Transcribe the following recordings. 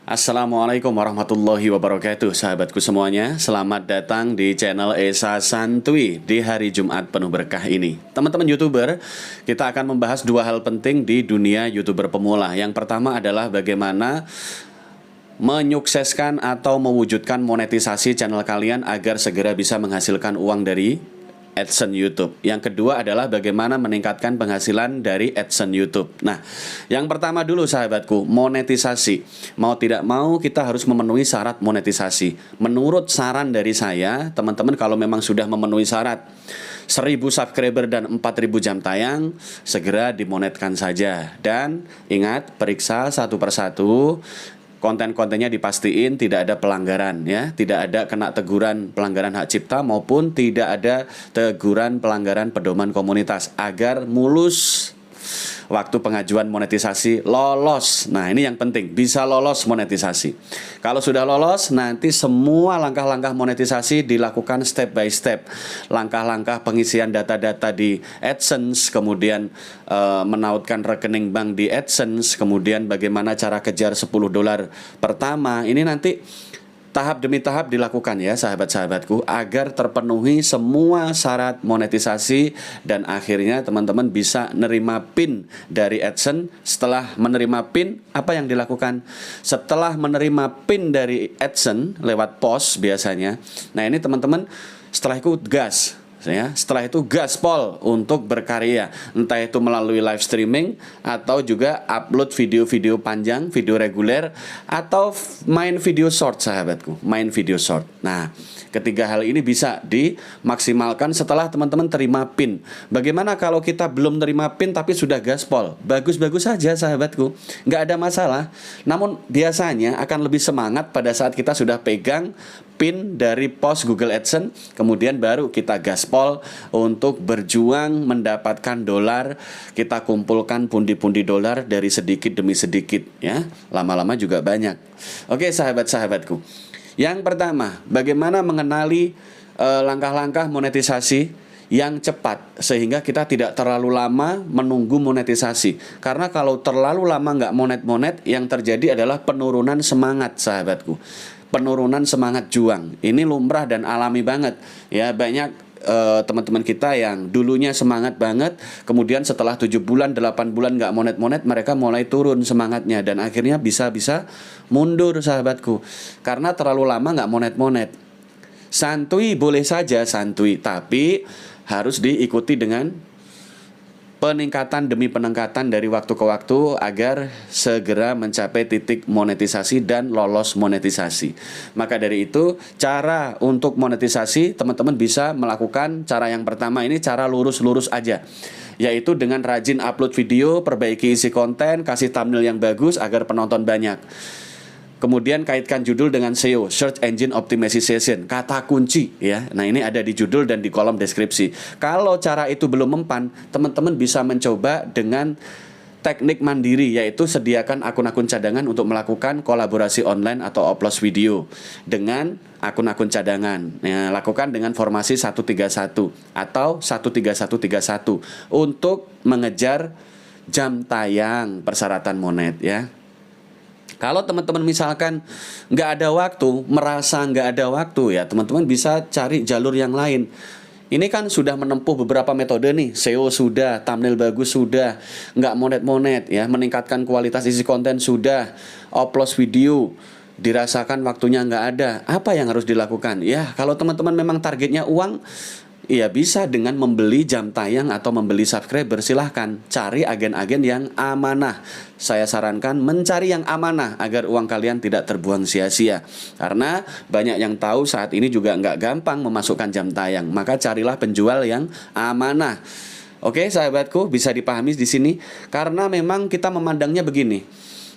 Assalamualaikum warahmatullahi wabarakatuh, sahabatku semuanya. Selamat datang di channel Esa Santuy di hari Jumat penuh berkah ini. Teman-teman YouTuber, kita akan membahas dua hal penting di dunia YouTuber pemula. Yang pertama adalah bagaimana menyukseskan atau mewujudkan monetisasi channel kalian agar segera bisa menghasilkan uang dari AdSense YouTube. Yang kedua adalah bagaimana meningkatkan penghasilan dari AdSense YouTube. Nah, yang pertama dulu sahabatku, monetisasi. Mau tidak mau kita harus memenuhi syarat monetisasi. Menurut saran dari saya, teman-teman kalau memang sudah memenuhi syarat 1000 subscriber dan 4000 jam tayang, segera dimonetkan saja. Dan ingat, periksa satu persatu. Konten-kontennya dipastiin tidak ada pelanggaran, ya, tidak ada kena teguran pelanggaran hak cipta maupun tidak ada teguran pelanggaran pedoman komunitas, agar mulus waktu pengajuan monetisasi, lolos. Nah, ini yang penting, bisa lolos monetisasi. Kalau sudah lolos, nanti semua langkah-langkah monetisasi dilakukan step by step. Langkah-langkah pengisian data-data di AdSense, kemudian menautkan rekening bank di AdSense, kemudian bagaimana cara kejar $10 pertama. Ini nanti tahap demi tahap dilakukan ya sahabat-sahabatku, agar terpenuhi semua syarat monetisasi dan akhirnya teman-teman bisa nerima PIN dari AdSense. Setelah menerima PIN, apa yang dilakukan? Setelah menerima PIN dari AdSense lewat pos biasanya, nah ini teman-teman setelah itu gas. Ya, setelah itu gaspol untuk berkarya, entah itu melalui live streaming atau juga upload video-video panjang, video reguler, atau main video short sahabatku, main video short. Nah, ketiga hal ini bisa dimaksimalkan setelah teman-teman terima PIN. Bagaimana kalau kita belum terima PIN tapi sudah gaspol? Bagus-bagus saja sahabatku, nggak ada masalah. Namun biasanya akan lebih semangat pada saat kita sudah pegang PIN dari pos Google AdSense, kemudian baru kita gaspol untuk berjuang mendapatkan dolar. Kita kumpulkan pundi-pundi dolar dari sedikit demi sedikit, ya. Lama-lama juga banyak. Oke sahabat-sahabatku, yang pertama, bagaimana mengenali langkah-langkah monetisasi yang cepat sehingga kita tidak terlalu lama menunggu monetisasi. Karena kalau terlalu lama nggak monet-monet, yang terjadi adalah penurunan semangat sahabatku, penurunan semangat juang. Ini lumrah dan alami banget ya. Banyak teman-teman kita yang dulunya semangat banget, kemudian setelah 7 bulan, 8 bulan nggak monet-monet, mereka mulai turun semangatnya dan akhirnya bisa mundur sahabatku, karena terlalu lama nggak monet-monet. Santuy boleh saja santuy, tapi harus diikuti dengan peningkatan demi peningkatan dari waktu ke waktu agar segera mencapai titik monetisasi dan lolos monetisasi. Maka dari itu, cara untuk monetisasi teman-teman bisa melakukan cara yang pertama ini, cara lurus-lurus aja, yaitu dengan rajin upload video, perbaiki isi konten, kasih thumbnail yang bagus agar penonton banyak. Kemudian kaitkan judul dengan SEO, Search Engine Optimization, kata kunci ya. Nah, ini ada di judul dan di kolom deskripsi. Kalau cara itu belum mempan, teman-teman bisa mencoba dengan teknik mandiri, yaitu sediakan akun-akun cadangan untuk melakukan kolaborasi online atau upload video dengan akun-akun cadangan. Ya, lakukan dengan formasi 131 atau 13131 untuk mengejar jam tayang persyaratan monet ya. Kalau teman-teman misalkan nggak ada waktu, merasa nggak ada waktu ya, teman-teman bisa cari jalur yang lain. Ini kan sudah menempuh beberapa metode nih, SEO sudah, thumbnail bagus sudah, nggak monet-monet ya, meningkatkan kualitas isi konten sudah, upload video, dirasakan waktunya nggak ada. Apa yang harus dilakukan? Ya, kalau teman-teman memang targetnya uang, iya bisa dengan membeli jam tayang atau membeli subscriber. Silahkan cari agen-agen yang amanah. Saya sarankan mencari yang amanah agar uang kalian tidak terbuang sia-sia. Karena banyak yang tahu saat ini juga nggak gampang memasukkan jam tayang. Maka carilah penjual yang amanah. Oke sahabatku, bisa dipahami di sini. Karena memang kita memandangnya begini.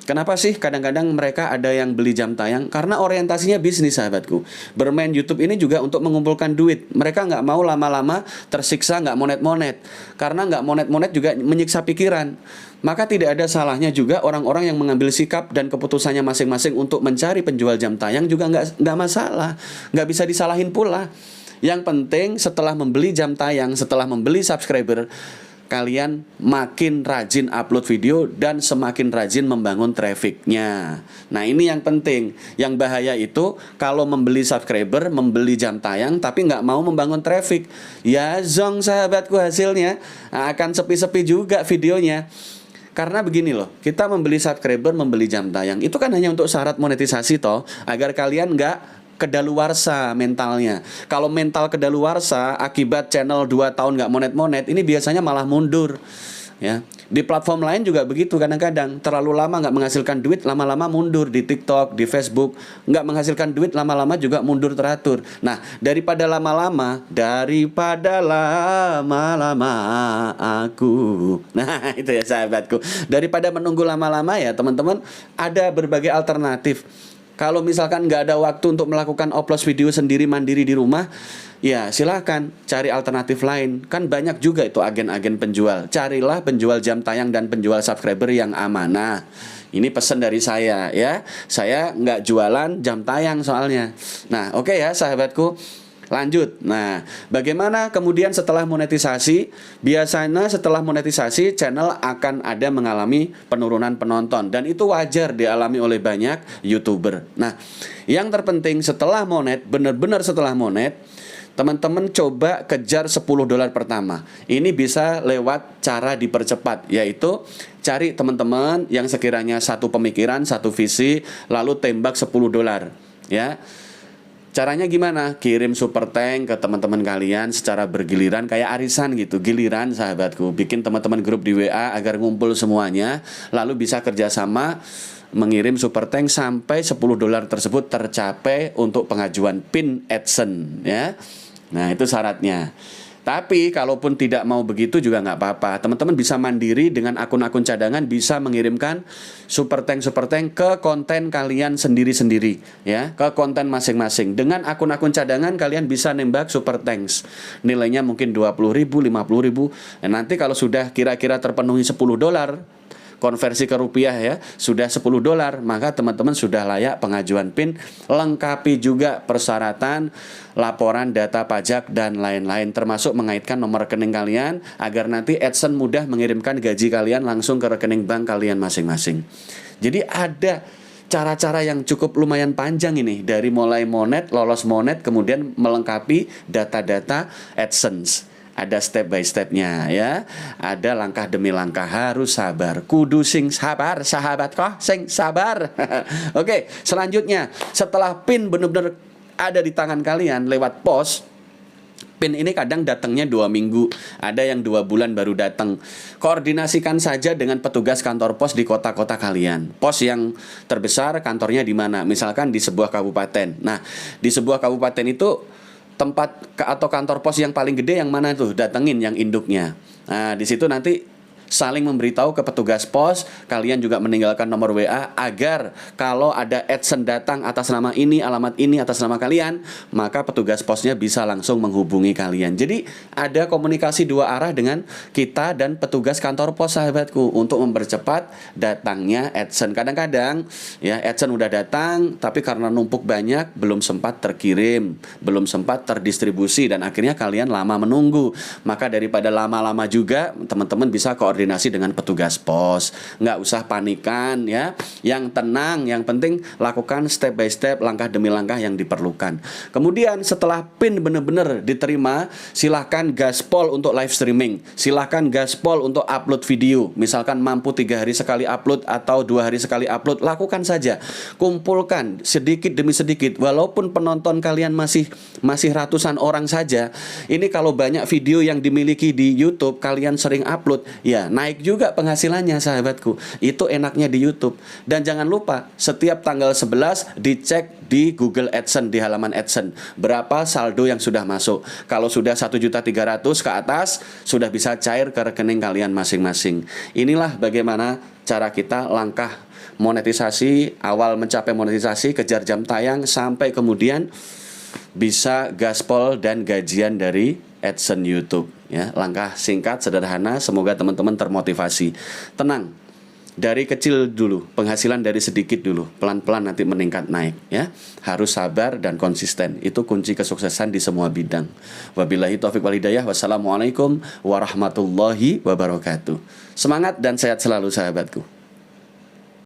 Kenapa sih kadang-kadang mereka ada yang beli jam tayang? Karena orientasinya bisnis sahabatku. Bermain YouTube ini juga untuk mengumpulkan duit. Mereka nggak mau lama-lama tersiksa nggak monet-monet. Karena nggak monet-monet juga menyiksa pikiran. Maka tidak ada salahnya juga orang-orang yang mengambil sikap dan keputusannya masing-masing untuk mencari penjual jam tayang juga nggak masalah. Nggak bisa disalahin pula. Yang penting setelah membeli jam tayang, setelah membeli subscriber, kalian makin rajin upload video dan semakin rajin membangun trafficnya. Nah ini yang penting. Yang bahaya itu kalau membeli subscriber, membeli jam tayang tapi nggak mau membangun traffic. Ya zong sahabatku, hasilnya akan sepi-sepi juga videonya. Karena begini loh, kita membeli subscriber, membeli jam tayang itu kan hanya untuk syarat monetisasi toh, agar kalian nggak kedaluarsa mentalnya. Kalau mental kedaluarsa akibat channel 2 tahun nggak monet-monet, ini biasanya malah mundur. Ya, di platform lain juga begitu kadang-kadang. Terlalu lama nggak menghasilkan duit, lama-lama mundur. Di TikTok, di Facebook nggak menghasilkan duit, lama-lama juga mundur teratur. Nah, daripada lama-lama aku. Nah, itu ya sahabatku. Daripada menunggu lama-lama ya teman-teman, ada berbagai alternatif. Kalau misalkan nggak ada waktu untuk melakukan upload video sendiri mandiri di rumah, ya silahkan cari alternatif lain. Kan banyak juga itu agen-agen penjual. Carilah penjual jam tayang dan penjual subscriber yang amanah. Ini pesan dari saya ya. Saya nggak jualan jam tayang soalnya. Nah oke ya sahabatku. Lanjut. Nah, bagaimana kemudian setelah monetisasi? Biasanya setelah monetisasi channel akan ada mengalami penurunan penonton dan itu wajar dialami oleh banyak YouTuber. Nah, yang terpenting setelah monet, benar-benar setelah monet, teman-teman coba kejar $10 pertama. Ini bisa lewat cara dipercepat, yaitu cari teman-teman yang sekiranya satu pemikiran, satu visi, lalu tembak $10 ya. Caranya gimana? Kirim super thank ke teman-teman kalian secara bergiliran kayak arisan gitu, giliran sahabatku. Bikin teman-teman grup di WA agar ngumpul semuanya, lalu bisa kerjasama mengirim super thank sampai $10 tersebut tercapai untuk pengajuan PIN AdSense ya. Nah itu syaratnya. Tapi kalaupun tidak mau begitu juga nggak apa-apa. Teman-teman bisa mandiri dengan akun-akun cadangan, bisa mengirimkan super thank ke konten kalian sendiri-sendiri ya, ke konten masing-masing. Dengan akun-akun cadangan kalian bisa nembak super thanks. Nilainya mungkin 20.000, 50.000. Nah, nanti kalau sudah kira-kira terpenuhi $10, konversi ke rupiah ya, sudah $10, maka teman-teman sudah layak pengajuan PIN. Lengkapi juga persyaratan laporan data pajak dan lain-lain, termasuk mengaitkan nomor rekening kalian agar nanti AdSense mudah mengirimkan gaji kalian langsung ke rekening bank kalian masing-masing. Jadi ada cara-cara yang cukup lumayan panjang ini, dari mulai monet, lolos monet, kemudian melengkapi data-data AdSense. Ada step by stepnya ya. Ada langkah demi langkah, harus sabar. Kudu sing sabar, sahabat kok sing sabar. Oke, selanjutnya setelah PIN benar-benar ada di tangan kalian lewat pos. PIN ini kadang datangnya 2 minggu, ada yang 2 bulan baru datang. Koordinasikan saja dengan petugas kantor pos di kota-kota kalian. Pos yang terbesar kantornya di mana? Misalkan di sebuah kabupaten. Nah, di sebuah kabupaten itu tempat atau kantor pos yang paling gede yang mana tuh? Datengin yang induknya. Nah, di situ nanti saling memberitahu ke petugas pos, kalian juga meninggalkan nomor WA agar kalau ada AdSense datang atas nama ini, alamat ini atas nama kalian, maka petugas posnya bisa langsung menghubungi kalian. Jadi ada komunikasi 2 arah dengan kita dan petugas kantor pos sahabatku untuk mempercepat datangnya AdSense. Kadang-kadang ya AdSense udah datang tapi karena numpuk banyak belum sempat terkirim, belum sempat terdistribusi dan akhirnya kalian lama menunggu. Maka daripada lama-lama juga, teman-teman bisa koordinasi dengan petugas pos. Nggak usah panikan ya, yang tenang, yang penting lakukan step by step, langkah demi langkah yang diperlukan. Kemudian setelah PIN benar-benar diterima, silahkan gaspol untuk live streaming, silahkan gaspol untuk upload video. Misalkan mampu 3 hari sekali upload atau 2 hari sekali upload, lakukan saja. Kumpulkan sedikit demi sedikit, walaupun penonton kalian masih ratusan orang saja. Ini kalau banyak video yang dimiliki di YouTube, kalian sering upload, ya naik juga penghasilannya sahabatku. Itu enaknya di YouTube. Dan jangan lupa setiap tanggal 11 dicek di Google AdSense, di halaman AdSense, berapa saldo yang sudah masuk. Kalau sudah 1.300.000 ke atas, sudah bisa cair ke rekening kalian masing-masing. Inilah bagaimana cara kita langkah monetisasi, awal mencapai monetisasi, kejar jam tayang, sampai kemudian bisa gaspol dan gajian dari AdSense YouTube ya. Langkah singkat, sederhana, semoga teman-teman termotivasi. Tenang, dari kecil dulu, penghasilan dari sedikit dulu, pelan-pelan nanti meningkat naik ya. Harus sabar dan konsisten. Itu kunci kesuksesan di semua bidang. Wabillahi taufiq wal hidayah. Wassalamualaikum warahmatullahi wabarakatuh. Semangat dan sehat selalu sahabatku.